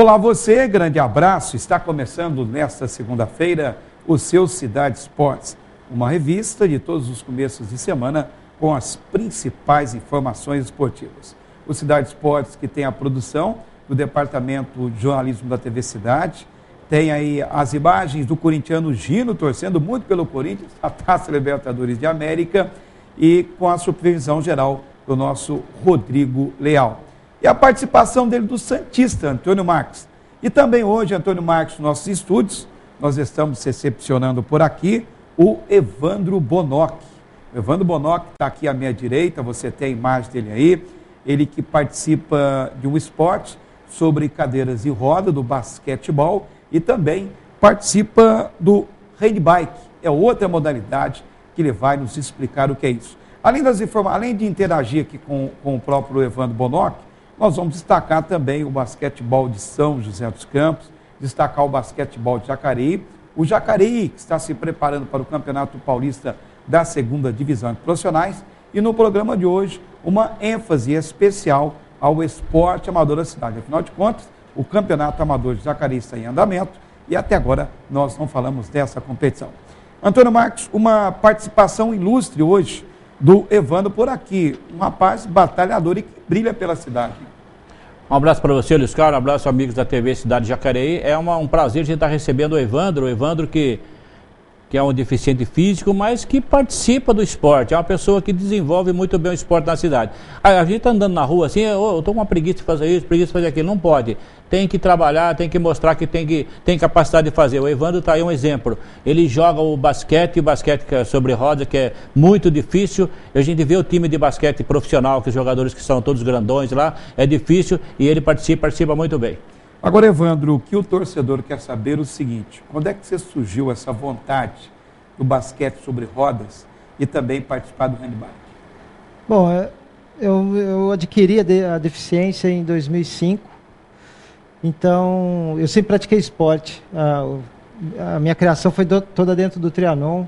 Olá você, grande abraço. Está começando nesta segunda-feira o seu Cidade Esportes, uma revista de todos os começos de semana com as principais informações esportivas. O Cidade Esportes, que tem a produção do Departamento de Jornalismo da TV Cidade, tem aí as imagens do corintiano Gino torcendo muito pelo Corinthians, a Taça Libertadores de América, e com a supervisão geral do nosso Rodrigo Leal. E a participação dele do santista, Antônio Marques. E também hoje, Antônio Marques, nos nossos estúdios, nós estamos recepcionando por aqui o Evandro Bonock. O Evandro Bonock está aqui à minha direita, você tem a imagem dele aí. Ele que participa de um esporte sobre cadeiras de roda, do basquetebol, e também participa do handbike. É outra modalidade que ele vai nos explicar o que é isso. Além de interagir aqui com o próprio Evandro Bonock, nós vamos destacar também o basquetebol de São José dos Campos, destacar o basquetebol de Jacareí, o Jacareí que está se preparando para o Campeonato Paulista da Segunda Divisão de Profissionais, e no programa de hoje uma ênfase especial ao esporte amador da cidade. Afinal de contas, o Campeonato Amador de Jacareí está em andamento e até agora nós não falamos dessa competição. Antônio Marques, uma participação ilustre hoje do Evandro por aqui, um rapaz batalhador e que brilha pela cidade. Um abraço para você, Luiz Carlos, um abraço amigos da TV Cidade de Jacareí. É um prazer a gente estar recebendo o Evandro que é um deficiente físico, mas que participa do esporte, é uma pessoa que desenvolve muito bem o esporte na cidade. A gente está andando na rua assim, eu estou com uma preguiça de fazer isso, preguiça de fazer aquilo, não pode. Tem que trabalhar, tem que mostrar que tem capacidade de fazer. O Evandro está aí um exemplo. Ele joga o basquete que é sobre roda, que é muito difícil. A gente vê o time de basquete profissional, que os jogadores que são todos grandões lá, é difícil e ele participa muito bem. Agora, Evandro, o que o torcedor quer saber é o seguinte: quando é que você surgiu essa vontade do basquete sobre rodas e também participar do handball? Bom, eu adquiri a deficiência em 2005, então eu sempre pratiquei esporte. A minha criação foi toda dentro do Trianon,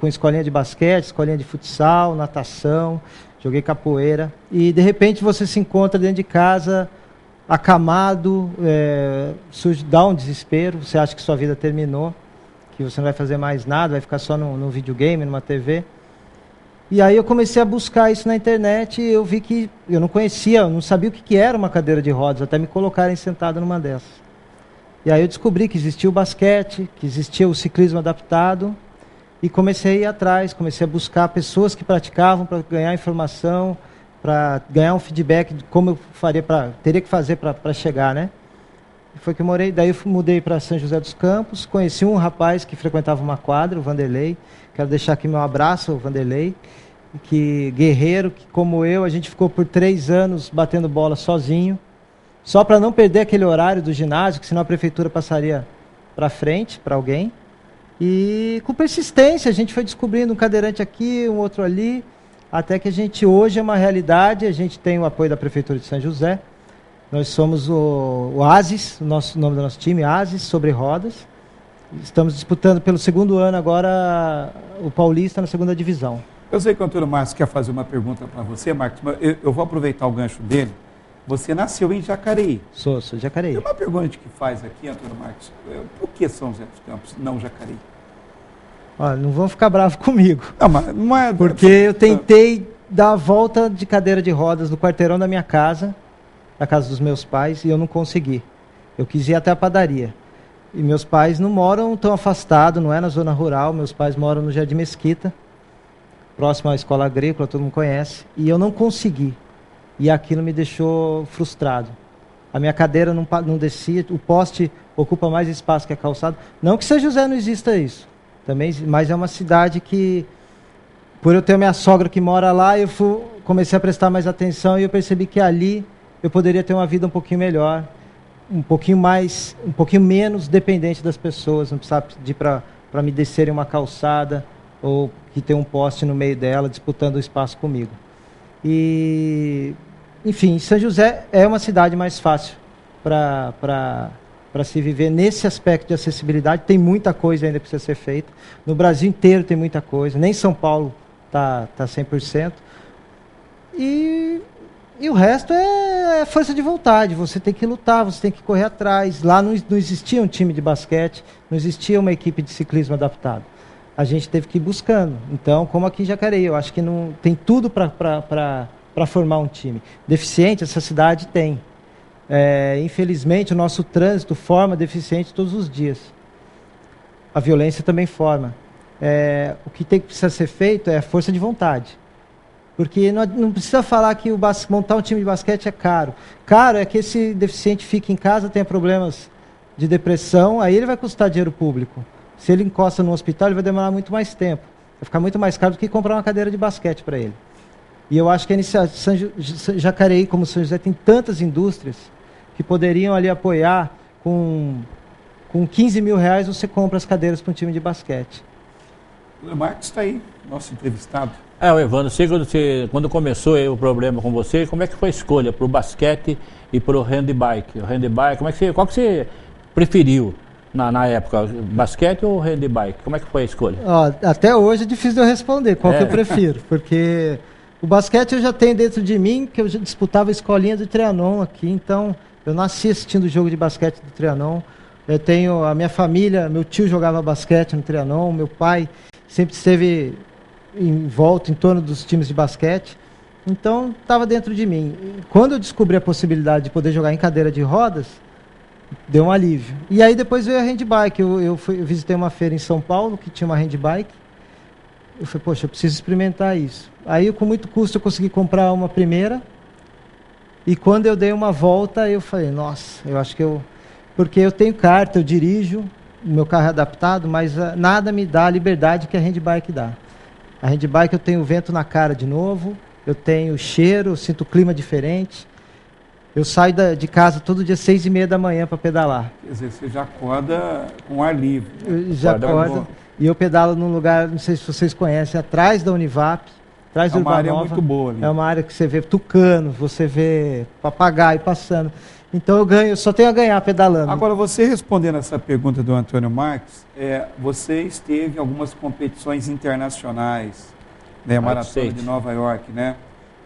com escolinha de basquete, escolinha de futsal, natação, joguei capoeira, e de repente você se encontra dentro de casa acamado, dá um desespero, você acha que sua vida terminou, que você não vai fazer mais nada, vai ficar só no videogame, numa TV. E aí eu comecei a buscar isso na internet e eu vi que eu não conhecia, eu não sabia o que era uma cadeira de rodas, até me colocarem sentado numa dessas. E aí eu descobri que existia o basquete, que existia o ciclismo adaptado, e comecei a ir atrás, comecei a buscar pessoas que praticavam para ganhar informação, para ganhar um feedback de como eu teria que fazer para chegar, né? E foi que eu morei, daí eu mudei para São José dos Campos, conheci um rapaz que frequentava uma quadra, o Vanderlei. Quero deixar aqui meu abraço ao Vanderlei, guerreiro, que como eu, a gente ficou por 3 anos batendo bola sozinho, só para não perder aquele horário do ginásio, que senão a prefeitura passaria para frente, para alguém. E com persistência, a gente foi descobrindo um cadeirante aqui, um outro ali, até que a gente hoje é uma realidade, a gente tem o apoio da Prefeitura de São José. Nós somos o ASIS, o nome do nosso time, ASIS Sobre Rodas. Estamos disputando pelo 2º ano agora o Paulista na 2ª divisão. Eu sei que o Antônio Marques quer fazer uma pergunta para você, Marcos, mas eu vou aproveitar o gancho dele. Você nasceu em Jacareí. Sou de Jacareí. Tem uma pergunta que faz aqui, Antônio Marques, por que São José dos Campos, não Jacareí? Olha, não vão ficar bravos comigo. Não, mas não é... Porque eu tentei dar a volta de cadeira de rodas no quarteirão da minha casa, da casa dos meus pais, e eu não consegui. Eu quis ir até a padaria. E meus pais não moram tão afastados, não é na zona rural, meus pais moram no Jardim Mesquita, próximo à escola agrícola, todo mundo conhece, e eu não consegui. E aquilo me deixou frustrado. A minha cadeira não descia, o poste ocupa mais espaço que a calçada. Não que São José não exista isso. Também, mas é uma cidade que, por eu ter minha sogra que mora lá, eu comecei a prestar mais atenção e eu percebi que ali eu poderia ter uma vida um pouquinho melhor, um pouquinho menos dependente das pessoas, não precisava pedir para me descerem uma calçada ou que tem um poste no meio dela disputando o espaço comigo. E, enfim, São José é uma cidade mais fácil para se viver nesse aspecto de acessibilidade. Tem muita coisa ainda que precisa ser feita. No Brasil inteiro tem muita coisa. Nem São Paulo está 100%. E E o resto é força de vontade. Você tem que lutar, você tem que correr atrás. Lá não existia um time de basquete, não existia uma equipe de ciclismo adaptado. A gente teve que ir buscando. Então, como aqui em Jacareí, eu acho que não tem tudo para formar um time. Deficiente, essa cidade tem. Infelizmente, o nosso trânsito forma deficiente todos os dias. A violência também forma. O que precisa ser feito é a força de vontade. Porque não precisa falar que montar um time de basquete é caro. Caro é que esse deficiente fique em casa, tenha problemas de depressão, aí ele vai custar dinheiro público. Se ele encosta no hospital, ele vai demorar muito mais tempo. Vai ficar muito mais caro do que comprar uma cadeira de basquete para ele. E eu acho que Jacareí, como São José, tem tantas indústrias que poderiam ali apoiar com 15 mil reais você compra as cadeiras para um time de basquete. O Marcos está aí, nosso entrevistado. O Evandro, quando começou o problema com você, como é que foi a escolha para o basquete e para o handbike? O handbike, qual que você preferiu na época, basquete ou handbike? Como é que foi a escolha? Até hoje é difícil de eu responder qual que eu prefiro, porque o basquete eu já tenho dentro de mim, que eu já disputava a escolinha do Trianon aqui, então eu nasci assistindo o jogo de basquete do Trianon. Eu tenho a minha família, meu tio jogava basquete no Trianon, meu pai sempre esteve em torno dos times de basquete, então estava dentro de mim. Quando eu descobri a possibilidade de poder jogar em cadeira de rodas, deu um alívio. E aí depois veio a handbike. Eu visitei uma feira em São Paulo que tinha uma handbike. Eu falei, poxa, eu preciso experimentar isso. Aí com muito custo eu consegui comprar uma primeira. E quando eu dei uma volta, eu falei, nossa, eu acho que porque eu tenho carta, eu dirijo, o meu carro é adaptado, mas nada me dá a liberdade que a handbike dá. A handbike eu tenho vento na cara de novo, eu tenho cheiro, eu sinto clima diferente. Eu saio de casa todo dia 6h30 da manhã para pedalar. Quer dizer, você já acorda com ar livre. Eu já acordo. E eu pedalo num lugar, não sei se vocês conhecem, atrás da Univap, atrás do Urbanova. É uma área muito boa ali. É uma área que você vê tucano, você vê papagaio passando. Então eu só tenho a ganhar pedalando. Agora, você respondendo essa pergunta do Antônio Marques, você esteve em algumas competições internacionais, né? Maratona de Nova York, né?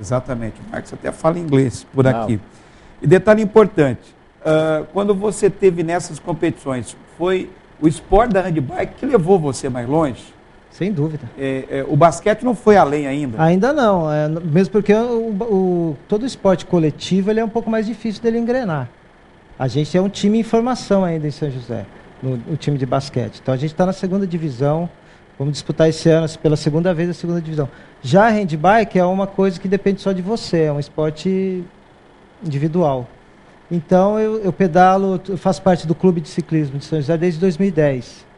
Exatamente. O Marcos até fala inglês por aqui. E detalhe importante, quando você esteve nessas competições, foi o esporte da handbike que levou você mais longe? Sem dúvida. O basquete não foi além ainda? Ainda não, mesmo porque todo esporte coletivo ele é um pouco mais difícil dele engrenar. A gente é um time em formação ainda em São José, no time de basquete. Então a gente está na 2ª divisão, vamos disputar esse ano pela 2ª vez a 2ª divisão. Já a handbike é uma coisa que depende só de você, é um esporte individual. Então eu pedalo, eu faço parte do clube de ciclismo de São José desde 2010.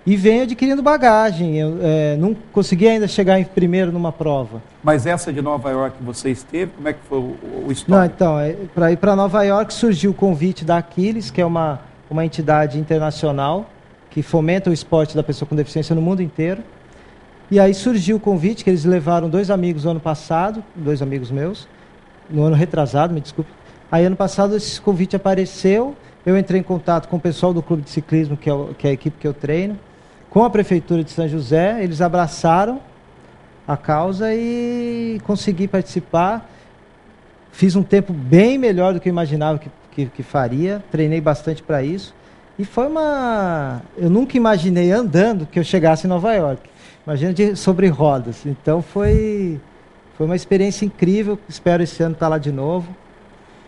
E venho adquirindo bagagem. Eu não consegui ainda chegar em primeiro numa prova. Mas essa de Nova York que você esteve, como é que foi o histórico? Não, então, para ir para Nova York surgiu o convite da Aquiles, que é uma entidade internacional que fomenta o esporte da pessoa com deficiência no mundo inteiro. E aí surgiu o convite, que eles levaram 2 amigos no ano passado, 2 amigos meus, no ano retrasado, me desculpe. Aí ano passado esse convite apareceu, eu entrei em contato com o pessoal do clube de ciclismo, que é a equipe que eu treino, com a prefeitura de São José, eles abraçaram a causa e consegui participar. Fiz um tempo bem melhor do que eu imaginava que faria, treinei bastante para isso. E foi eu nunca imaginei andando que eu chegasse em Nova York. Imagina sobre rodas. Então foi uma experiência incrível, espero esse ano estar lá de novo.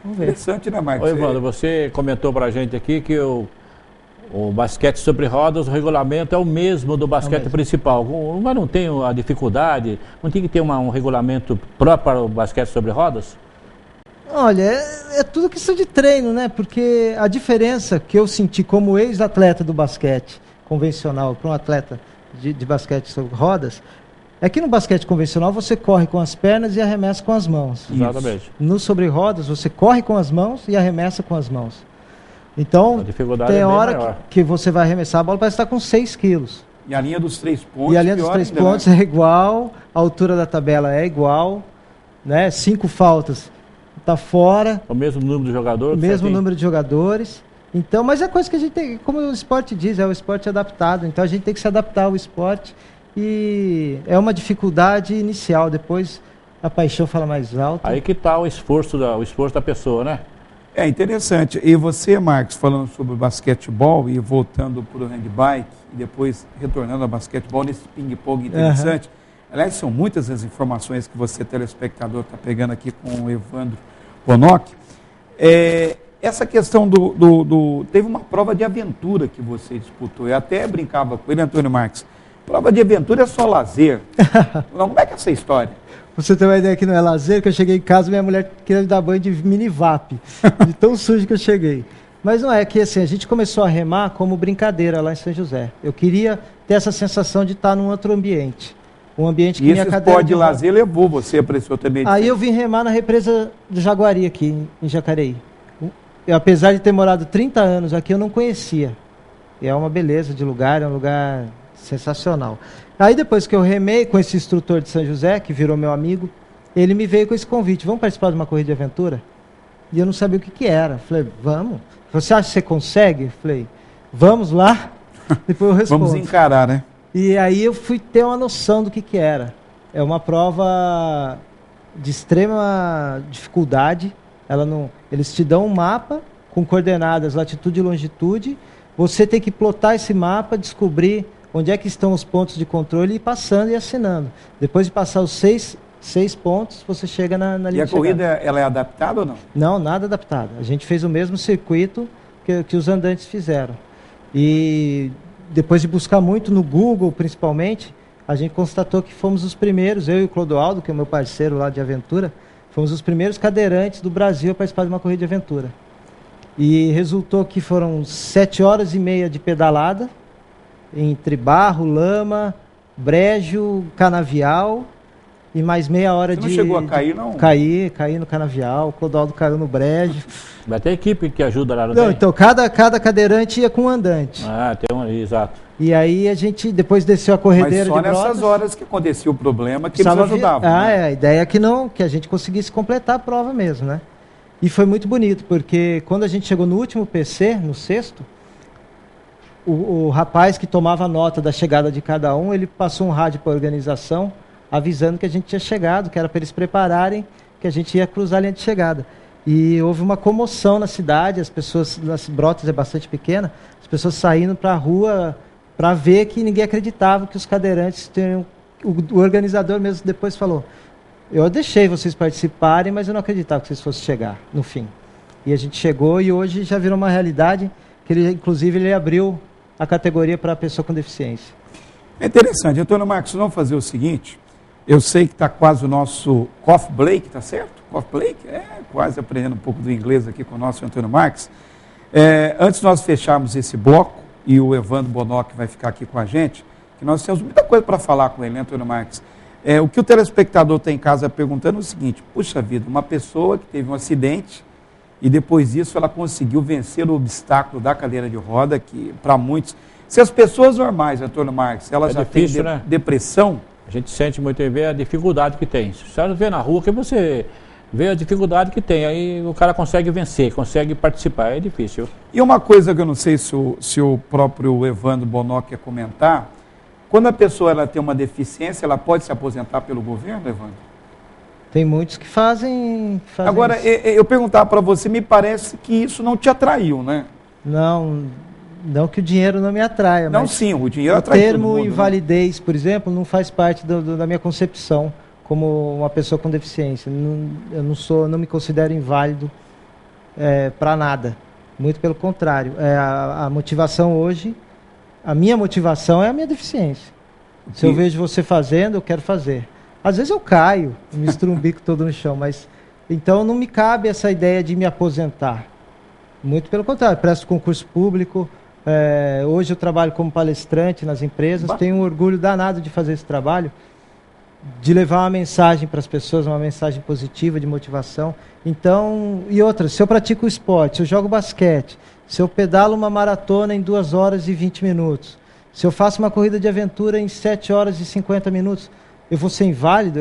Vamos ver. Interessante, né, Marcos? Oi, Evandro, você comentou para a gente aqui que o basquete sobre rodas, o regulamento é o mesmo do basquete principal. Mas não tem a dificuldade? Não tem que ter um regulamento próprio para o basquete sobre rodas? Olha, é tudo questão de treino, né? Porque a diferença que eu senti como ex-atleta do basquete convencional para um atleta de basquete sobre rodas é que no basquete convencional você corre com as pernas e arremessa com as mãos. Exatamente. No sobre rodas você corre com as mãos e arremessa com as mãos. Então, tem hora que você vai arremessar, a bola parece estar com 6 quilos. E a linha dos 3 pontos, e a linha dos 3 pontos é igual, a altura da tabela é igual, né? 5 faltas, está fora. O mesmo número de jogadores? O mesmo número de jogadores. Então, mas é coisa que a gente tem, como o esporte diz, é o esporte adaptado. Então a gente tem que se adaptar ao esporte e é uma dificuldade inicial. Depois A paixão fala mais alto. Aí que está o esforço da pessoa, né? É interessante. E você, Marcos, falando sobre basquetebol e voltando para o handbike e depois retornando ao basquetebol nesse ping-pong interessante. Aliás, são muitas as informações que você, telespectador, está pegando aqui com o Evandro Bonock. Essa questão teve uma prova de aventura que você disputou. Eu até brincava com ele, Antônio Marques. Prova de aventura é só lazer. Não, como é que é essa história? Você tem uma ideia que não é lazer, que eu cheguei em casa e minha mulher queria me dar banho de minivap, de tão sujo que eu cheguei. Mas não é que assim, a gente começou a remar como brincadeira lá em São José. Eu queria ter essa sensação de estar num outro ambiente. Um ambiente que e minha esse cadeira esporte de lazer levou você para esse outro ambiente? Aí eu vim remar na represa do Jaguari aqui em Jacareí. Eu, apesar de ter morado 30 anos aqui, eu não conhecia. E é uma beleza de lugar, é um lugar sensacional. Aí depois que eu remei com esse instrutor de São José, que virou meu amigo, ele me veio com esse convite, vamos participar de uma corrida de aventura? E eu não sabia o que era. Falei, vamos. Você acha que você consegue? Falei, vamos lá. Depois eu respondo. Vamos encarar, né? E aí eu fui ter uma noção do que era. É uma prova de extrema dificuldade. Eles te dão um mapa com coordenadas, latitude e longitude. Você tem que plotar esse mapa, descobrir onde é que estão os pontos de controle e ir passando e assinando. Depois de passar os seis pontos, você chega na linha de chegada. E a corrida, ela é adaptada ou não? Não, nada adaptada. A gente fez o mesmo circuito que os andantes fizeram. E depois de buscar muito no Google, principalmente, a gente constatou que fomos os primeiros, eu e o Clodoaldo, que é o meu parceiro lá de aventura, fomos os primeiros cadeirantes do Brasil a participar de uma corrida de aventura. E resultou que foram 7 horas e meia de pedalada, entre barro, lama, brejo, canavial e mais meia hora de... Você não chegou a cair, não? Caí no canavial, o Clodoaldo caiu no brejo. Vai ter equipe que ajuda lá, não, então cada cadeirante ia com um andante. Exato. E aí a gente depois desceu a corredeira de brotas. Mas só nessas horas que acontecia o problema que eles ajudavam. Né? A ideia é que a gente conseguisse completar a prova mesmo, né? E foi muito bonito, porque quando a gente chegou no último PC, no sexto, o rapaz que tomava nota da chegada de cada um, ele passou um rádio para a organização, avisando que a gente tinha chegado, que era para eles prepararem, que a gente ia cruzar a linha de chegada. E houve uma comoção na cidade, as pessoas, as Brotas é bastante pequena, as pessoas saindo para a rua para ver que ninguém acreditava que os cadeirantes teriam... O organizador mesmo depois falou, eu deixei vocês participarem, mas eu não acreditava que vocês fossem chegar, no fim. E a gente chegou e hoje já virou uma realidade, que inclusive ele abriu a categoria para a pessoa com deficiência. É interessante. Antônio Marcos, vamos fazer o seguinte, eu sei que está quase o nosso Coffee Break, tá certo? Coffee Break? Quase aprendendo um pouco do inglês aqui com o nosso Antônio Marcos. Antes de nós fecharmos esse bloco, e o Evandro Bonock vai ficar aqui com a gente, que nós temos muita coisa para falar com ele, né, Antônio Marcos? O que o telespectador está em casa perguntando é o seguinte, puxa vida, uma pessoa que teve um acidente e depois disso ela conseguiu vencer o obstáculo da cadeira de roda, que para muitos... Se as pessoas normais, Antônio Marcos, elas já difícil, têm né? depressão... A gente sente muito e vê a dificuldade que tem. Se você vê na rua, que você vê a dificuldade que tem, aí o cara consegue vencer, consegue participar, é difícil. E uma coisa que eu não sei se o próprio Evandro Bonock quer comentar, quando a pessoa ela tem uma deficiência, ela pode se aposentar pelo governo, Evandro? Tem muitos que fazem Agora, isso. eu perguntava para você, me parece que isso não te atraiu, né? Não que o dinheiro não me atraia, não, mas sim, o dinheiro atrai todo mundo. O termo invalidez, por exemplo, não faz parte da minha concepção como uma pessoa com deficiência. Eu não me considero inválido para nada. Muito pelo contrário. A motivação hoje, a minha motivação é a minha deficiência. Se eu vejo você fazendo, eu quero fazer. Às vezes eu caio, me estrumbico todo no chão, mas então não me cabe essa ideia de me aposentar. Muito pelo contrário, presto concurso público. Hoje eu trabalho como palestrante nas empresas, tenho um orgulho danado de fazer esse trabalho, de levar uma mensagem para as pessoas, uma mensagem positiva, de motivação. Então, e outra, se eu pratico esporte, se eu jogo basquete, se eu pedalo uma maratona em 2 horas e 20 minutos, se eu faço uma corrida de aventura em 7 horas e 50 minutos, eu vou ser inválido?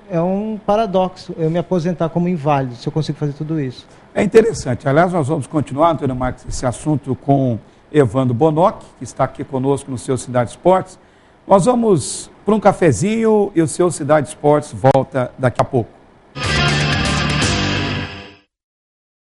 É um paradoxo eu me aposentar como inválido, se eu consigo fazer tudo isso. É interessante. Aliás, nós vamos continuar, Antônio Marcos, esse assunto com Evandro Bonock, que está aqui conosco no seu Cidade Esportes, Nós vamos para um cafezinho e o seu Cidade Esportes volta daqui a pouco.